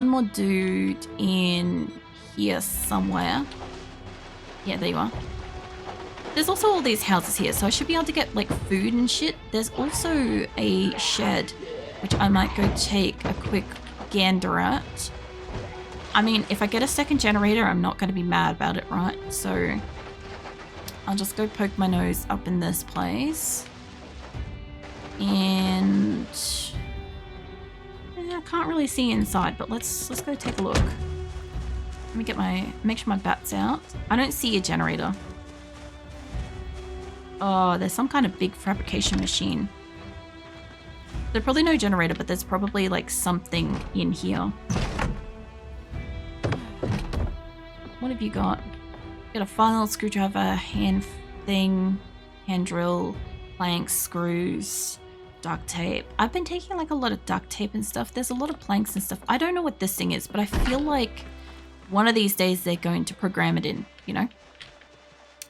one more dude in here somewhere. Yeah, there you are. There's also all these houses here, so I should be able to get like food and shit. There's also a shed, which I might go take a quick gander at. I mean, if I get a second generator, I'm not going to be mad about it, right? So I'll just go poke my nose up in this place. And I can't really see inside, but let's go take a look. Let me make sure my bat's out. I don't see a generator. Oh, there's some kind of big fabrication machine. There's probably no generator, but there's probably like something in here. What have you got? Got a file, screwdriver, hand thing, hand drill, planks, screws, duct tape. I've been taking like a lot of duct tape and stuff. There's a lot of planks and stuff. I don't know what this thing is, but I feel like one of these days they're going to program it in, you know?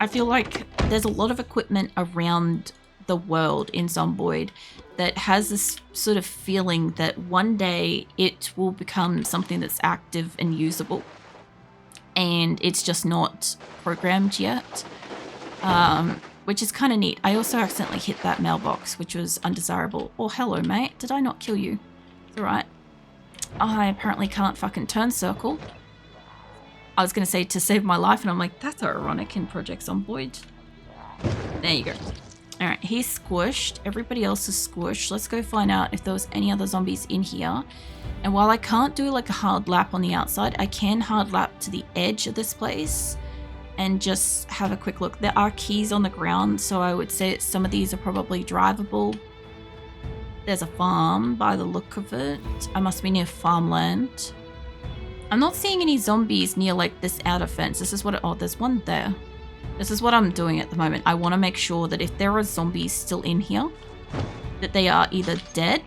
I feel like there's a lot of equipment around the world in Zomboid that has this sort of feeling that one day it will become something that's active and usable. And it's just not programmed yet, which is kind of neat. I also accidentally hit that mailbox, which was undesirable. Oh, hello, mate. Did I not kill you? It's all right. I apparently can't fucking turn circle. I was going to say to save my life, and I'm like, that's ironic in Project Zomboid. There you go. All right, he's squished. Everybody else is squished. Let's go find out if there was any other zombies in here. And while I can't do like a hard lap on the outside, I can hard lap to the edge of this place and just have a quick look. There are keys on the ground, so I would say some of these are probably drivable. There's a farm by the look of it. I must be near farmland. I'm not seeing any zombies near like this outer fence. This is what, oh, there's one there. This is what I'm doing at the moment. I want to make sure that if there are zombies still in here, that they are either dead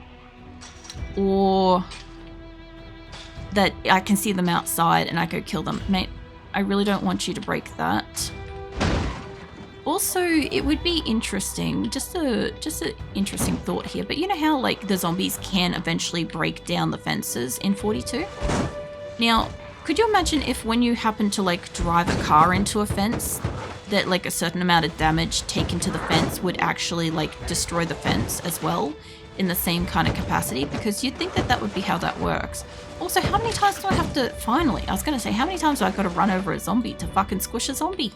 or that I can see them outside and I go kill them. Mate, I really don't want you to break that. Also, it would be interesting, just an interesting thought here, but you know how like the zombies can eventually break down the fences in 42? Now, could you imagine if when you happen to like drive a car into a fence, that like a certain amount of damage taken to the fence would actually like destroy the fence as well in the same kind of capacity? Because you'd think that that would be how that works. Also, how many times do I have to, finally, I was going to say, how many times do I got to run over a zombie to fucking squish a zombie?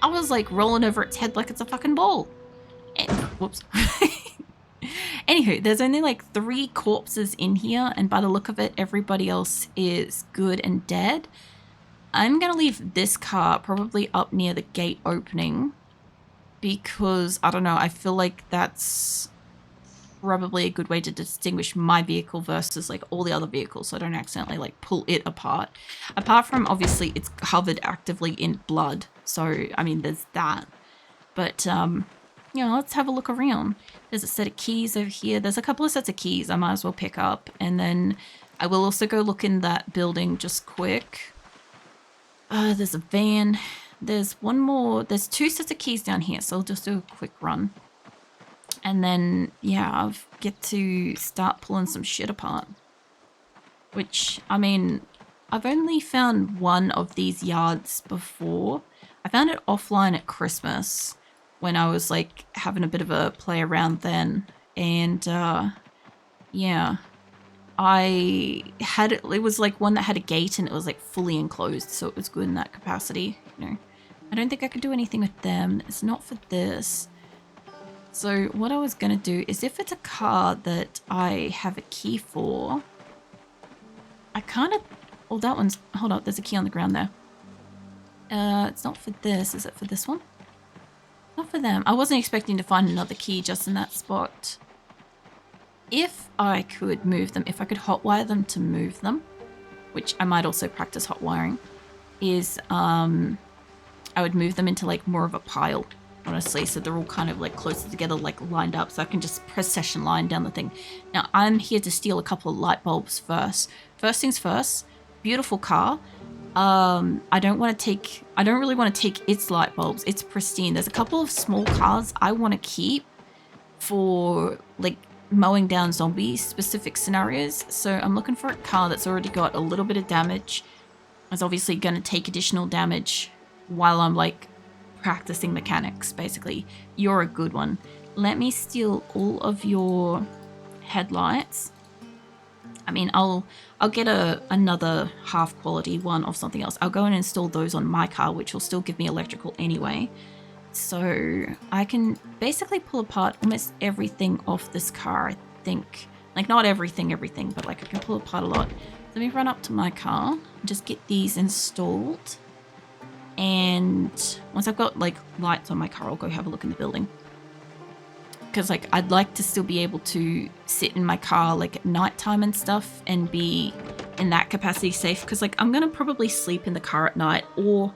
I was like rolling over its head like it's a fucking ball. And, whoops. Anywho, there's only like 3 corpses in here, and by the look of it, everybody else is good and dead. I'm going to leave this car probably up near the gate opening because, I don't know, I feel like that's probably a good way to distinguish my vehicle versus like all the other vehicles so I don't accidentally like pull it apart. Apart from, obviously, it's covered actively in blood. So, I mean, there's that. But, you know, let's have a look around. There's a set of keys over here. There's a couple of sets of keys I might as well pick up. And then I will also go look in that building just quick. There's a van. There's one more. There's 2 sets of keys down here. So I'll just do a quick run. And then, yeah, I'll get to start pulling some shit apart. Which, I mean, I've only found one of these yards before. I found it offline at Christmas when I was like having a bit of a play around then. And yeah, it was like one that had a gate and it was like fully enclosed. So it was good in that capacity. You know, I don't think I could do anything with them. It's not for this. So what I was going to do is if it's a car that I have a key for, I kind of, oh, that one's, hold up, there's a key on the ground there. It's not for this. Is it for this one? Not for them. I wasn't expecting to find another key just in that spot. If I could move them, if I could hotwire them to move them, which I might also practice hot wiring, is I would move them into like more of a pile, honestly, so they're all kind of like closer together, like lined up, so I can just press session line down the thing. Now I'm here to steal a couple of light bulbs first. First things first, beautiful car. I don't really want to take its light bulbs. It's pristine. There's a couple of small cars I want to keep for like mowing down zombie specific scenarios. So I'm looking for a car that's already got a little bit of damage. It's obviously going to take additional damage while I'm like practicing mechanics, basically. You're a good one. Let me steal all of your headlights. I mean, I'll get another half quality one of something else. I'll go and install those on my car, which will still give me electrical anyway. So I can basically pull apart almost everything off this car, I think. Like, not everything, but like I can pull apart a lot. Let me run up to my car and just get these installed. And once I've got like lights on my car, I'll go have a look in the building. Because like I'd like to still be able to sit in my car like at nighttime and stuff and be in that capacity safe. Because like I'm gonna probably sleep in the car at night, or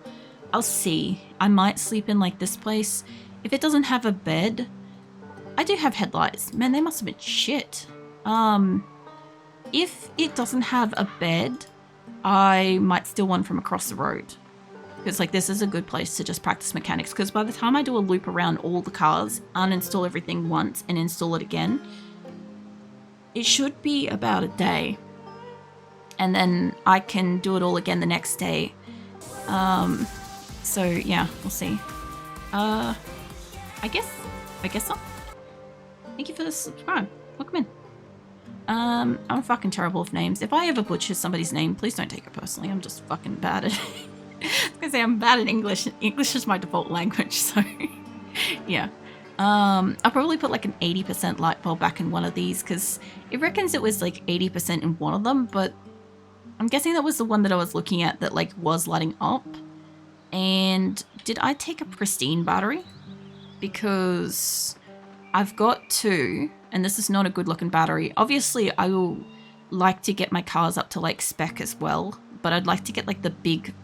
I'll see. I might sleep in like this place. If it doesn't have a bed, I do have headlights. Man, they must have been shit. If it doesn't have a bed, I might steal one from across the road. Because like this is a good place to just practice mechanics, because by the time I do a loop around all the cars, uninstall everything once and install it again, it should be about a day. And then I can do it all again the next day. So yeah, we'll see. I guess so. Thank you for the subscribe. Welcome in. I'm fucking terrible with names. If I ever butcher somebody's name, please don't take it personally. I'm just fucking bad at it. I was gonna say I'm bad at English. English is my default language, so yeah. I'll probably put like an 80% light bulb back in one of these, because it reckons it was like 80% in one of them, but I'm guessing that was the one that I was looking at that like was lighting up. And did I take a pristine battery? Because I've got two, and this is not a good looking battery. Obviously I will like to get my cars up to like spec as well, but I'd like to get like the big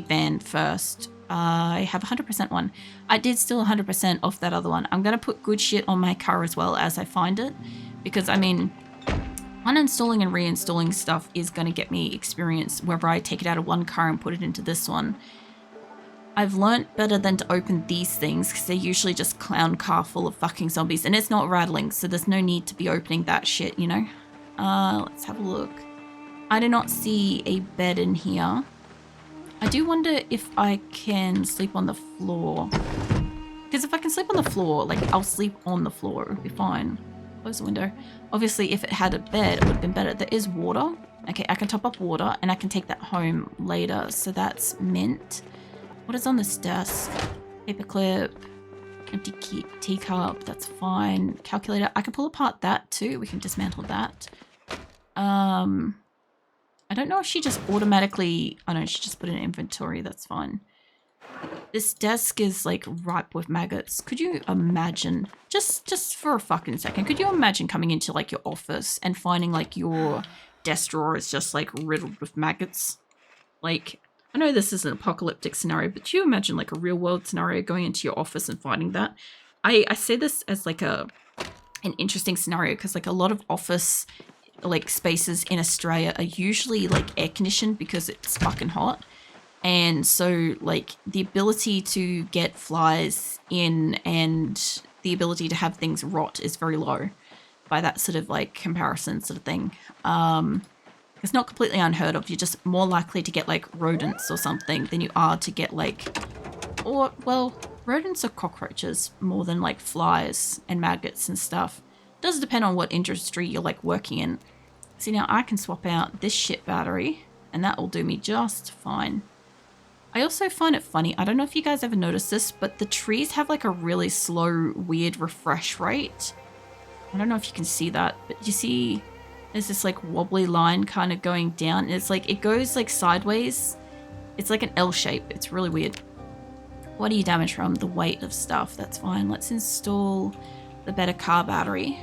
van first. I have 100% one. I did steal 100% off that other one. I'm going to put good shit on my car as well as I find it, because I mean, uninstalling and reinstalling stuff is going to get me experience wherever I take it out of one car and put it into this one. I've learnt better than to open these things, because they're usually just clown car full of fucking zombies, and it's not rattling, so there's no need to be opening that shit, you know? Let's have a look. I do not see a bed in here. I do wonder if I can sleep on the floor. Because if I can sleep on the floor, like, I'll sleep on the floor. It would be fine. Close the window. Obviously, if it had a bed, it would have been better. There is water. Okay, I can top up water, and I can take that home later. So that's mint. What is on this desk? Paperclip. Empty teacup. That's fine. Calculator. I can pull apart that, too. We can dismantle that. I don't know if she just automatically... Oh no, she just put it in inventory. That's fine. This desk is like ripe with maggots. Could you imagine, just for a fucking second, could you imagine coming into like your office and finding like your desk drawer is just like riddled with maggots? Like, I know this is an apocalyptic scenario, but do you imagine like a real world scenario going into your office and finding that? I say this as like an interesting scenario, because like a lot of office like spaces in Australia are usually like air conditioned because it's fucking hot, and so like the ability to get flies in and the ability to have things rot is very low by that sort of like comparison sort of thing. It's not completely unheard of. You're just more likely to get like rodents or something than you are to get like, or well, rodents or cockroaches more than like flies and maggots and stuff. Does depend on what industry you're like working in. See, now I can swap out this shit battery and that will do me just fine. I also find it funny, I don't know if you guys ever noticed this, but the trees have like a really slow, weird refresh rate. I don't know if you can see that, but you see there's this like wobbly line kind of going down. And it's like, it goes like sideways. It's like an L shape. It's really weird. What do you damage from? The weight of stuff. That's fine. Let's install the better car battery.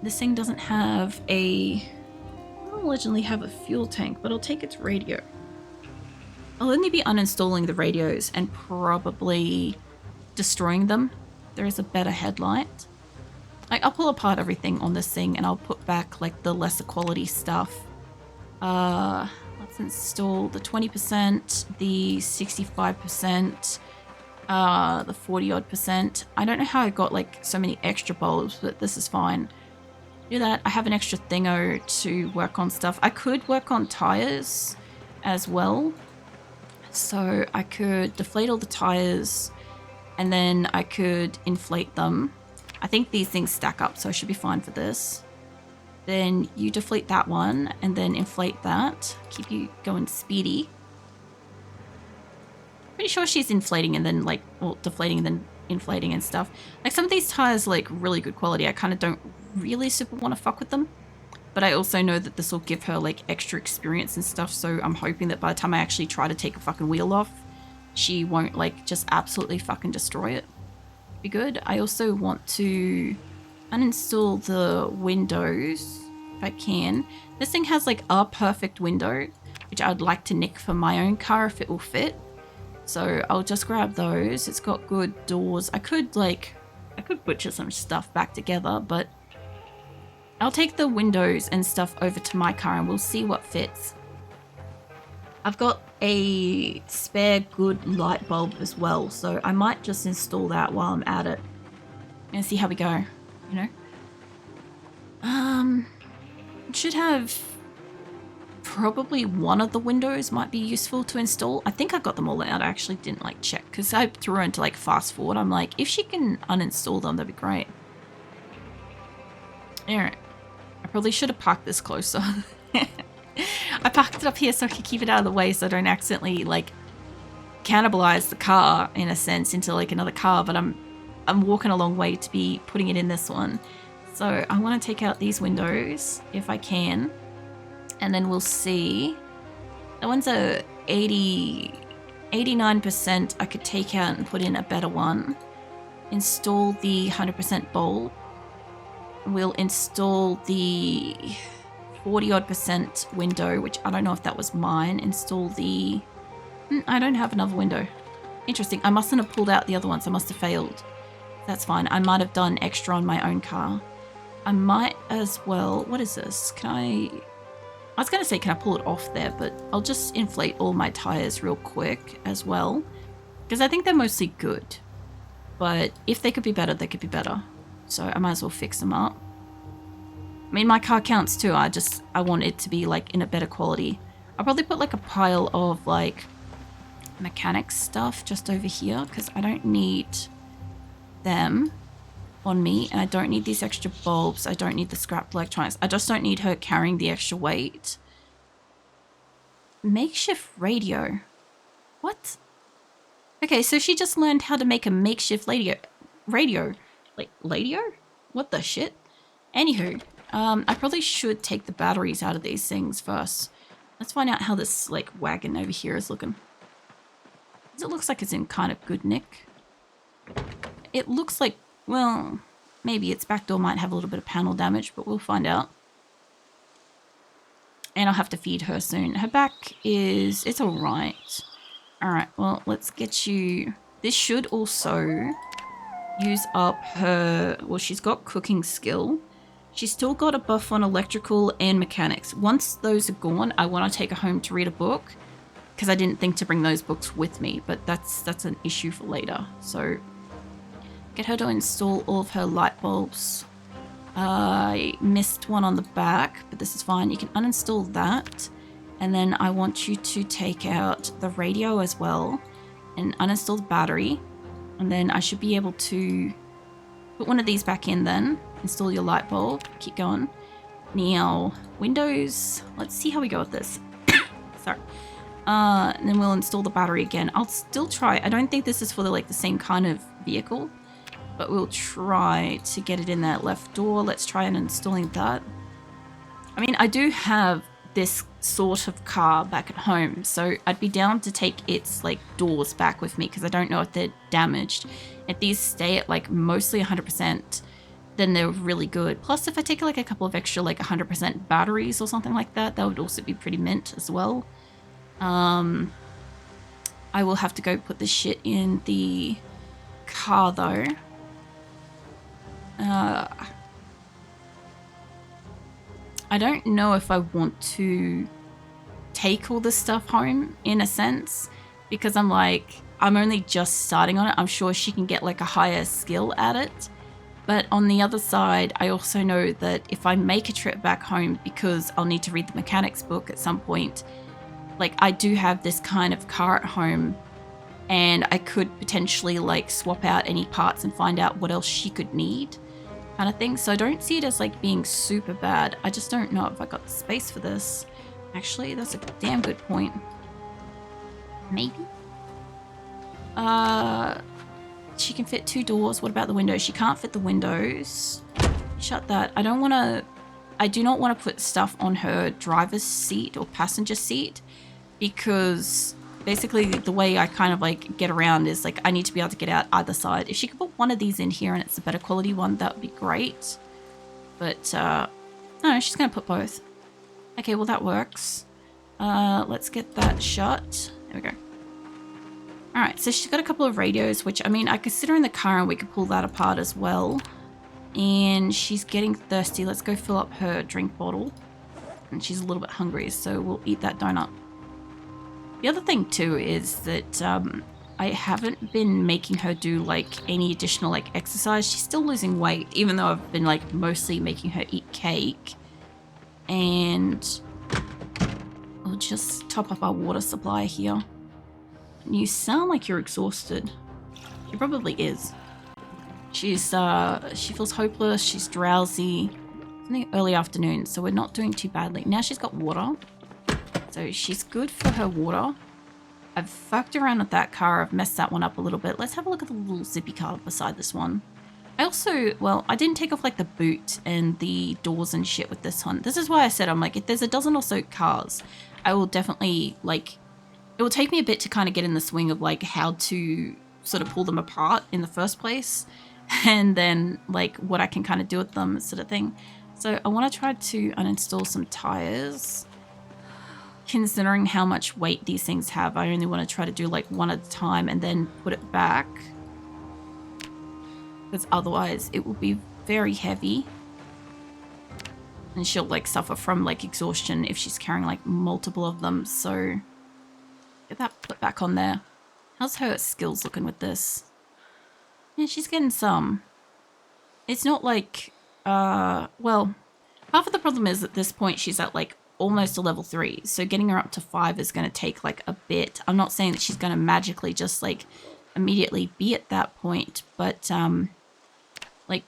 This thing doesn't have a... I don't originally have a fuel tank, but I'll take its radio. I'll only be uninstalling the radios and probably destroying them. There is a better headlight. Like, I'll pull apart everything on this thing and I'll put back like the lesser quality stuff. Let's install the 20%, the 65%, the 40 odd percent. I don't know how I got like so many extra bulbs, but this is fine. do that. I have an extra thingo to work on stuff. I could work on tires as well. So I could deflate all the tires and then I could inflate them. I think these things stack up, so I should be fine for this. Then you deflate that one and then inflate that. Keep you going speedy. Pretty sure she's inflating and then like, well, deflating and then inflating and stuff. Like some of these tires like really good quality. I kind of don't really super want to fuck with them. But I also know that this will give her like extra experience and stuff. So I'm hoping that by the time I actually try to take a fucking wheel off, she won't like just absolutely fucking destroy it. Be good. I also want to uninstall the windows if I can. This thing has like a perfect window, which I'd like to nick for my own car if it will fit. So I'll just grab those. It's got good doors. I could butcher some stuff back together, but I'll take the windows and stuff over to my car and we'll see what fits. I've got a spare good light bulb as well, so I might just install that while I'm at it and see how we go, you know? Should have probably one of the windows might be useful to install. I think I got them all out. I actually didn't like check because I threw her into like fast forward. I'm like, if she can uninstall them, that'd be great. Alright. I probably should have parked this closer. I parked it up here so I could keep it out of the way so I don't accidentally like cannibalize the car in a sense into like another car, but I'm walking a long way to be putting it in this one. So I want to take out these windows if I can, and then we'll see. That one's a 89%. I could take out and put in a better one. Install the 100% bulb. We'll install the 40-odd% window, which I don't know if that was mine. Install the... I don't have another window. Interesting. I mustn't have pulled out the other ones. I must have failed. That's fine. I might have done extra on my own car. I might as well... What is this? I was going to say, can I pull it off there? But I'll just inflate all my tires real quick as well. Because I think they're mostly good. But if they could be better, they could be better. So I might as well fix them up. I mean, my car counts too. I want it to be like in a better quality. I'll probably put like a pile of like mechanics stuff just over here because I don't need them on me, and I don't need these extra bulbs. I don't need the scrap electronics. I just don't need her carrying the extra weight. Makeshift radio. What? Okay, so she just learned how to make a makeshift radio. Like, radio? What the shit? Anywho, I probably should take the batteries out of these things first. Let's find out how this, like, wagon over here is looking. It looks like it's in kind of good nick. It looks like, well, maybe its back door might have a little bit of panel damage, but we'll find out. And I'll have to feed her soon. Her back is, it's alright. Alright, well, let's get you... This should also use up her... Well, she's got cooking skill. She's still got a buff on electrical and mechanics. Once those are gone, I want to take her home to read a book. Because I didn't think to bring those books with me, but that's an issue for later. So, get her to install all of her light bulbs. I missed one on the back, but this is fine. You can uninstall that. And then I want you to take out the radio as well and uninstall the battery. And then I should be able to put one of these back in then. Install your light bulb. Keep going. Now, Windows. Let's see how we go with this. Sorry. And then we'll install the battery again. I'll still try. I don't think this is for the same kind of vehicle, but we'll try to get it in that left door. Let's try and installing that. I mean, I do have this sort of car back at home, so I'd be down to take its doors back with me because I don't know if they're damaged. If these stay at mostly 100%, then they're really good. Plus, if I take a couple of extra 100% batteries or something like that, that would also be pretty mint as well. I will have to go put this shit in the car though. I don't know if I want to take all this stuff home in a sense, because I'm only just starting on it. I'm sure she can get a higher skill at it. But on the other side, I also know that if I make a trip back home, because I'll need to read the mechanics book at some point, like I do have this kind of car at home, and I could potentially like swap out any parts and find out what else she could need, kind of thing. So I don't see it as like being super bad. I just don't know if I got the space for this. Actually, that's a damn good point. Maybe. She can fit 2 doors. What about the windows? She can't fit the windows. Shut that. I do not want to put stuff on her driver's seat or passenger seat, because basically the way I kind of like get around is like I need to be able to get out either side. If she could put one of these in here and it's a better quality one, that would be great. But no, she's going to put both. Okay, well that works. Let's get that shut. There we go. Alright, so she's got a couple of radios, which, I mean, I could sit her in the car and we could pull that apart as well. And she's getting thirsty. Let's go fill up her drink bottle. And she's a little bit hungry, so we'll eat that donut. The other thing, too, is that I haven't been making her do, like, any additional, like, exercise. She's still losing weight, even though I've been, like, mostly making her eat cake. And we'll just top up our water supply here. You sound like you're exhausted. She probably is. She feels hopeless. She's drowsy. It's in the early afternoon, so we're not doing too badly. Now she's got water, so she's good for her water. I've fucked around with that car. I've messed that one up a little bit. Let's have a look at the little zippy car beside this one. I also, well, I didn't take off like the boot and the doors and shit with this one. This is why I said, I'm like, if there's a dozen or so cars, I will definitely like. It will take me a bit to kind of get in the swing of like how to sort of pull them apart in the first place, and then like what I can kind of do with them sort of thing. So I want to try to uninstall some tires. Considering how much weight these things have, I only want to try to do like one at a time and then put it back, because otherwise it will be very heavy. And she'll like suffer from like exhaustion if she's carrying like multiple of them, so get that put back on there. How's her skills looking with this? Yeah, she's getting some. It's not like, well, half of the problem is at this point she's at like almost a level 3. So getting her up to 5 is going to take like a bit. I'm not saying that she's going to magically just like immediately be at that point, but like,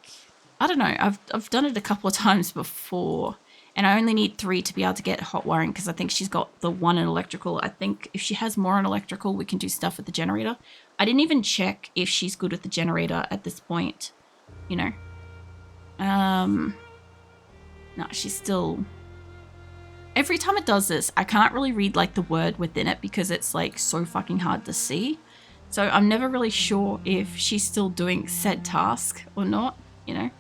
I don't know. I've done it a couple of times before. And I only need 3 to be able to get hot wiring, because I think she's got the 1 in electrical. I think if she has more in electrical, we can do stuff with the generator. I didn't even check if she's good with the generator at this point, you know. No, she's still... Every time it does this, I can't really read like the word within it because it's like so fucking hard to see. So I'm never really sure if she's still doing said task or not, you know.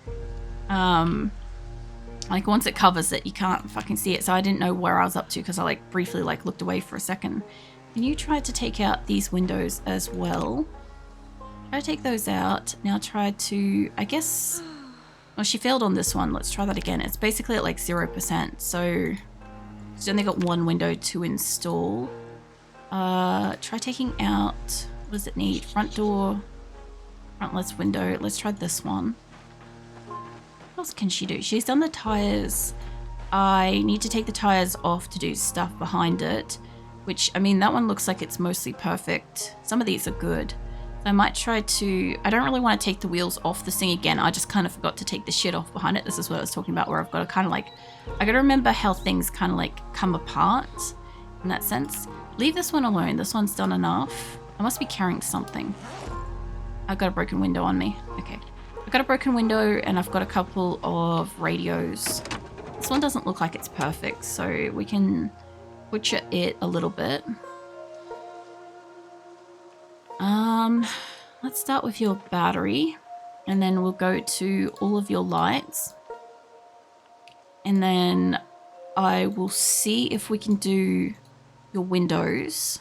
Like once it covers it, you can't fucking see it. So I didn't know where I was up to because I like briefly like looked away for a second. Can you try to take out these windows as well? Try to take those out. Now try to, I guess, well, she failed on this one. Let's try that again. It's basically at like 0%. So she's only got 1 window to install. Try taking out, what does it need? Front door, frontless window. Let's try this one. What else can she do? She's done the tires. I need to take the tires off to do stuff behind it, which, I mean, that one looks like it's mostly perfect. Some of these are good. So I might try to, I don't really want to take the wheels off this thing again. I just kind of forgot to take the shit off behind it. This is what I was talking about, where I've got to kind of like, I got to remember how things kind of like come apart in that sense. Leave this one alone. This one's done enough. I must be carrying something. I've got a broken window on me. Okay. I've got a broken window and I've got a couple of radios. This one doesn't look like it's perfect, so we can butcher it a little bit. Let's start with your battery, and then we'll go to all of your lights. And then I will see if we can do your windows.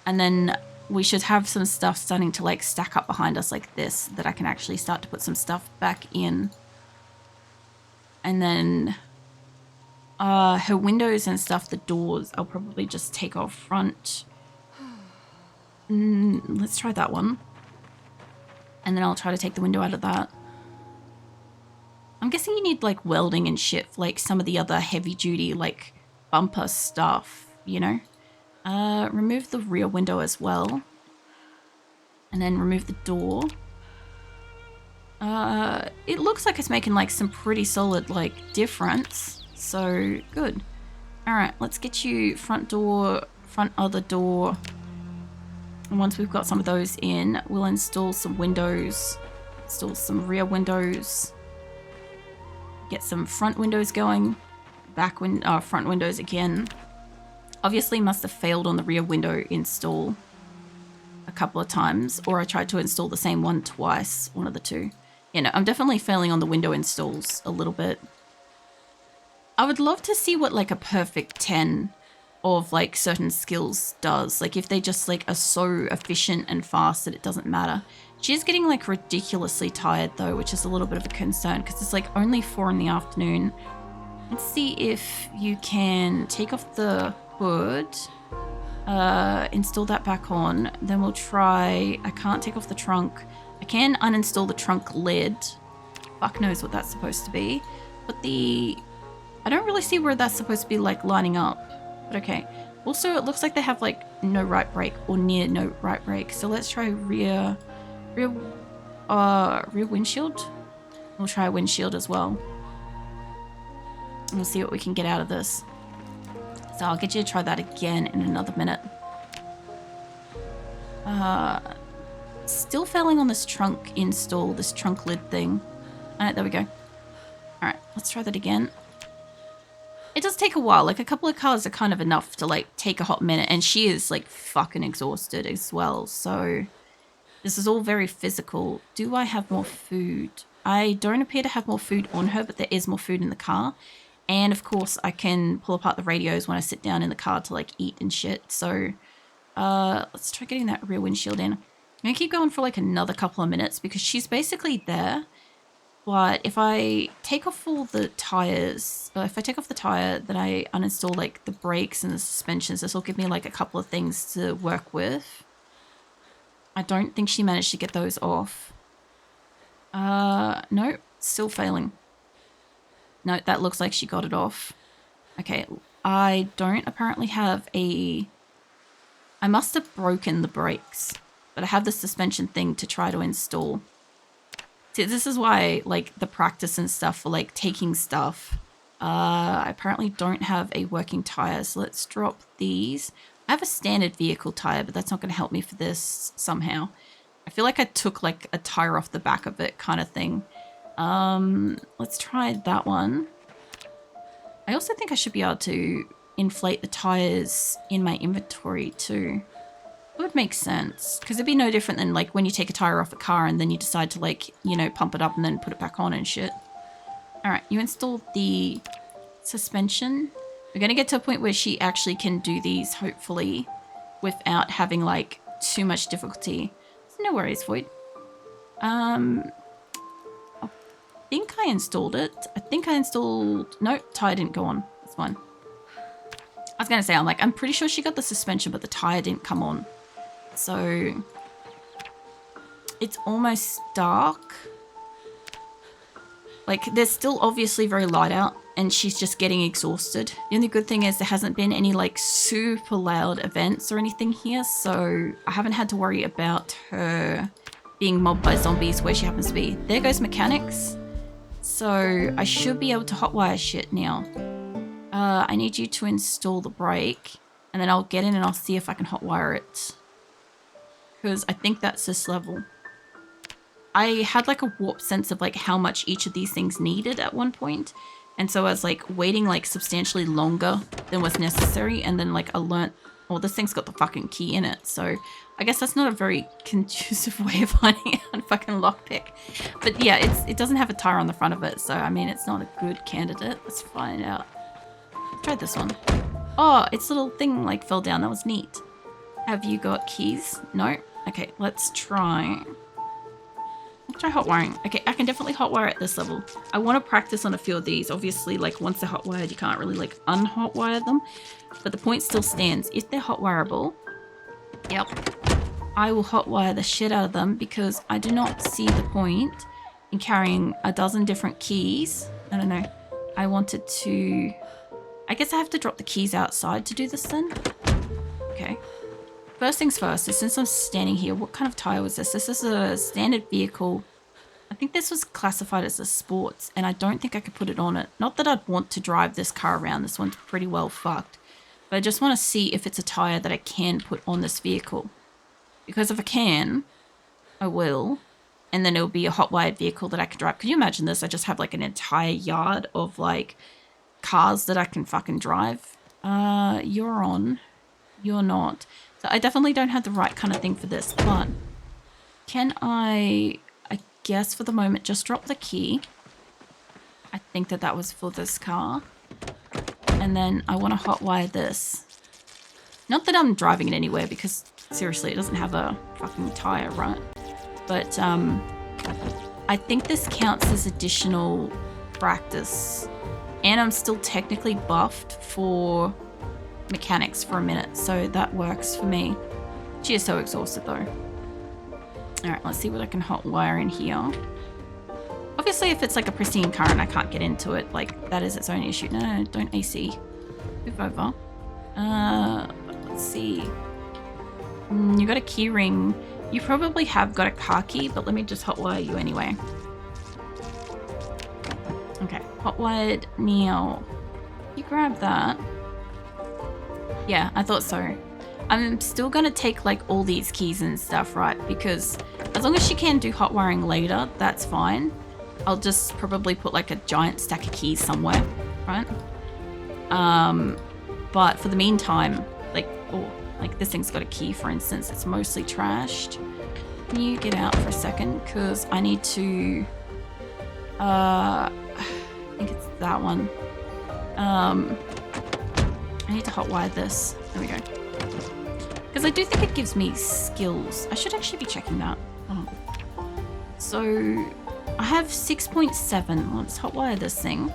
And then we should have some stuff starting to like stack up behind us like this, that I can actually start to put some stuff back in. And then her windows and stuff, the doors, I'll probably just take off front. Let's try that one. And then I'll try to take the window out of that. you need like welding and shit for like some of the other heavy duty like bumper stuff, you know. Remove the rear window as well. And then remove the door. It looks like it's making like some pretty solid like difference. So good. Alright, let's get you front door, front other door. And once we've got some of those in, we'll install some windows. Install some rear windows. Get some front windows going. Front windows again. Obviously must have failed on the rear window install a couple of times, or I tried to install the same one twice, one of the two. You know, I'm definitely failing on the window installs a little bit. I would love to see what like a perfect 10 of like certain skills does. Like if they just like are so efficient and fast that it doesn't matter. She is getting like ridiculously tired though, which is a little bit of a concern because it's like only 4 in the afternoon. Let's see if you can take off the hood, install that back on. Then we'll try, I can't take off the trunk. I can uninstall the trunk lid. Fuck knows what that's supposed to be. But I don't really see where that's supposed to be like lining up. But okay. Also, it looks like they have like no right brake or near no right brake. So let's try rear windshield. We'll try windshield as well. And we'll see what we can get out of this. So I'll get you to try that again in another minute. Still failing on this trunk install, this trunk lid thing. Alright, there we go. Alright, let's try that again. It does take a while. Like a couple of cars are kind of enough to like take a hot minute, and she is like fucking exhausted as well. So this is all very physical. Do I have more food? I don't appear to have more food on her, but there is more food in the car. And of course I can pull apart the radios when I sit down in the car to like eat and shit. So let's try getting that rear windshield in. I'm gonna keep going for like another couple of minutes because she's basically there. But if I take off all the tires, if I take off the tire, then I uninstall like the brakes and the suspensions, this will give me like a couple of things to work with. I don't think she managed to get those off. No, still failing. No, that looks like she got it off. Okay, I don't apparently have I must have broken the brakes, but I have the suspension thing to try to install. See, this is why, like, the practice and stuff for, like, taking stuff. I apparently don't have a working tire, so let's drop these. I have a standard vehicle tire, but that's not going to help me for this somehow. I feel like I took, like, a tire off the back of it kind of thing. Let's try that one. I also think I should be able to inflate the tires in my inventory too. It would make sense, because it'd be no different than like when you take a tire off a car and then you decide to like, you know, pump it up and then put it back on and shit. Alright, you installed the suspension. We're going to get to a point where she actually can do these, hopefully, without having like too much difficulty. So no worries, Void. I think I installed it. No, tire didn't go on. That's fine. I was going to say, I'm pretty sure she got the suspension, but the tire didn't come on. So it's almost dark. Like, there's still obviously very light out, and she's just getting exhausted. The only good thing is there hasn't been any like super loud events or anything here, so I haven't had to worry about her being mobbed by zombies where she happens to be. There goes mechanics. So I should be able to hotwire shit now. I need you to install the brake, and then I'll get in and I'll see if I can hotwire it. Because I think that's this level. I had like a warped sense of like how much each of these things needed at one point. And so I was like waiting like substantially longer than was necessary. And then like I learnt, well, this thing's got the fucking key in it. So I guess that's not a very conducive way of finding out a fucking lockpick. But yeah, it doesn't have a tire on the front of it. So I mean, it's not a good candidate. Let's find out. Try this one. Oh, its little thing like fell down. That was neat. Have you got keys? No? Okay, let's try hot wiring. Okay, I can definitely hotwire at this level. I want to practice on a few of these. Obviously, like once they're hotwired, you can't really like unhotwire them. But the point still stands. If they're hotwireable, yep, I will hotwire the shit out of them because I do not see the point in carrying a dozen different keys I don't know. I wanted to... I guess I have to drop the keys outside to do this then. Okay. First things first, since I'm standing here, what kind of tire was this? This is a standard vehicle. I think this was classified as a sports, and I don't think I could put it on it. Not that I'd want to drive this car around. This one's pretty well fucked. But I just want to see if it's a tire that I can put on this vehicle. Because if I can, I will. And then it'll be a hot wired vehicle that I can drive. Could you imagine this? I just have like an entire yard of like cars that I can fucking drive. You're on. You're not. So I definitely don't have the right kind of thing for this. But can I guess for the moment, just drop the key. I think that was for this car. And then I want to hotwire this. Not that I'm driving it anywhere because seriously, it doesn't have a fucking tire, right? But I think this counts as additional practice. And I'm still technically buffed for mechanics for a minute, so that works for me. She is so exhausted though. Alright, let's see what I can hotwire in here. Obviously, if it's like a pristine car and I can't get into it, like, that is its own issue. No, don't AC. Move over. Let's see. You got a key ring. You probably have got a car key, but let me just hotwire you anyway. Okay, hotwired now. You grab that. Yeah, I thought so. I'm still going to take like all these keys and stuff, right? Because as long as she can do hot wiring later, that's fine. I'll just probably put like a giant stack of keys somewhere, right? But for the meantime, like, oh, like this thing's got a key, for instance. It's mostly trashed. Can you get out for a second? Because I need to, I think it's that one. I need to hotwire this. There we go. Because I do think it gives me skills. I should actually be checking that. Oh. So I have 6.7. Let's hotwire this thing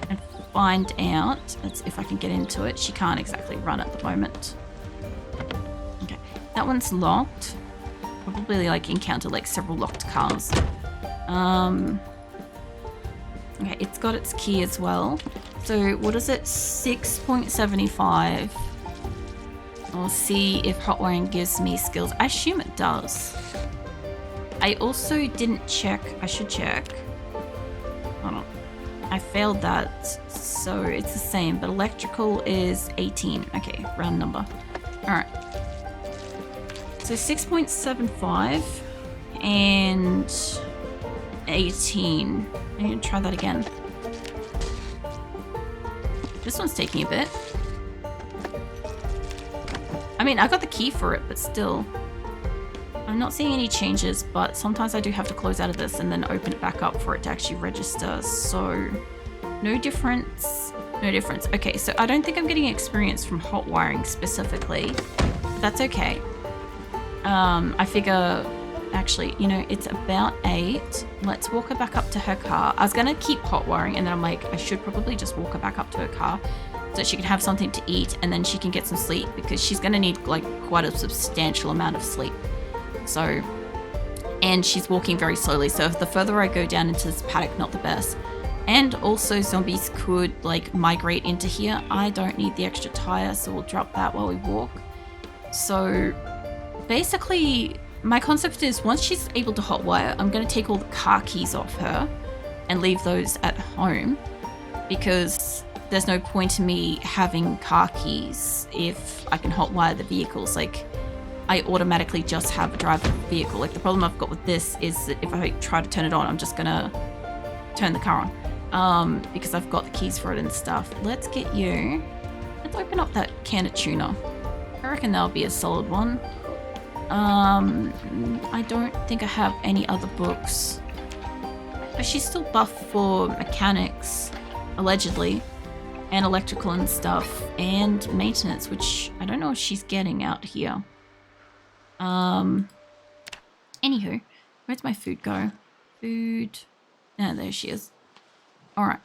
and find out. Let's if I can get into it. She can't exactly run at the moment. Okay, that one's locked. Probably like encounter like several locked cars. Okay, it's got its key as well. So what is it? 6.75. I'll see if hot wiring gives me skills. I assume it does. I also didn't check. I should check. Hold on. I failed that, so it's the same. But electrical is 18. Okay, round number. All right. So 6.75 and 18. I'm gonna try that again. This one's taking a bit. I mean, I got the key for it, but still. I'm not seeing any changes, but sometimes I do have to close out of this and then open it back up for it to actually register. So, no difference. No difference. Okay, so I don't think I'm getting experience from hot wiring specifically. But that's okay. I figure, actually, you know, it's about 8. Let's walk her back up to her car. I was going to keep hot wiring, and then I'm like, I should probably just walk her back up to her car so she can have something to eat and then she can get some sleep because she's going to need like quite a substantial amount of sleep. So, and she's walking very slowly. So if the further I go down into this paddock, not the best. And also zombies could like migrate into here. I don't need the extra tire, so we'll drop that while we walk. So basically my concept is once she's able to hotwire, I'm going to take all the car keys off her and leave those at home because there's no point in me having car keys if I can hotwire the vehicles. Like, I automatically just have a driver vehicle. Like, the problem I've got with this is that if I try to turn it on, I'm just gonna turn the car on because I've got the keys for it and stuff. Let's get you. Let's open up that can of tuna. I reckon that'll be a solid one. I don't think I have any other books. But she's still buffed for mechanics, allegedly. And electrical and stuff, and maintenance, which I don't know if she's getting out here. Anywho, where'd my food go? Food. No, there she is. Alright.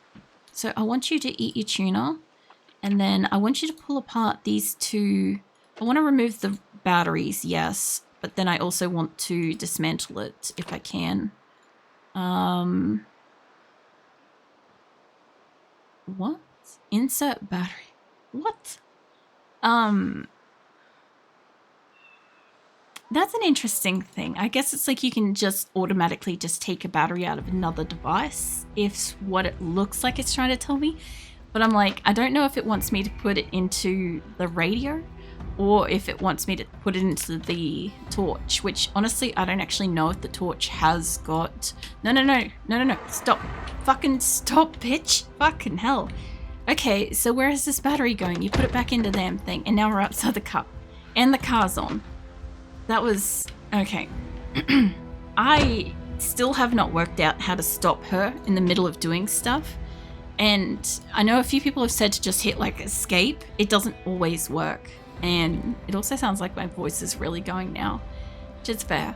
So I want you to eat your tuna, and then I want you to pull apart these two. I want to remove the batteries, yes, but then I also want to dismantle it if I can. What? Insert battery. What? That's an interesting thing. I guess it's like you can just automatically just take a battery out of another device if what it looks like it's trying to tell me. But I'm like, I don't know if it wants me to put it into the radio or if it wants me to put it into the torch, which honestly, I don't actually know if the torch has got... No. Stop. Fucking stop, bitch. Fucking hell. Okay, so where is this battery going? You put it back into the damn thing, and now we're outside the car. And the car's on. That was... Okay. I still have not worked out how to stop her in the middle of doing stuff. And I know a few people have said to just hit like escape. It doesn't always work. And it also sounds like my voice is really going now, which is fair.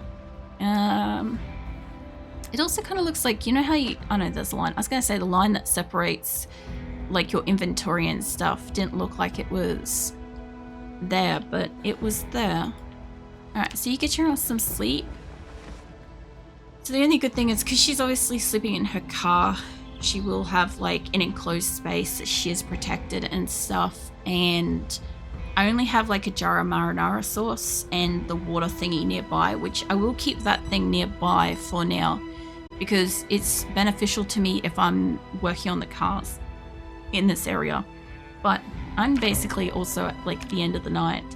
It also kind of looks like, you know how you... Oh no, there's a line. I was going to say the line that separates like your inventory and stuff didn't look like it was there, but it was there. Alright, so you get your some sleep. So the only good thing is because she's obviously sleeping in her car, she will have like an enclosed space that she is protected and stuff. And I only have like a jar of marinara sauce and the water thingy nearby, which I will keep that thing nearby for now because it's beneficial to me if I'm working on the cars in this area. But I'm basically also at like the end of the night.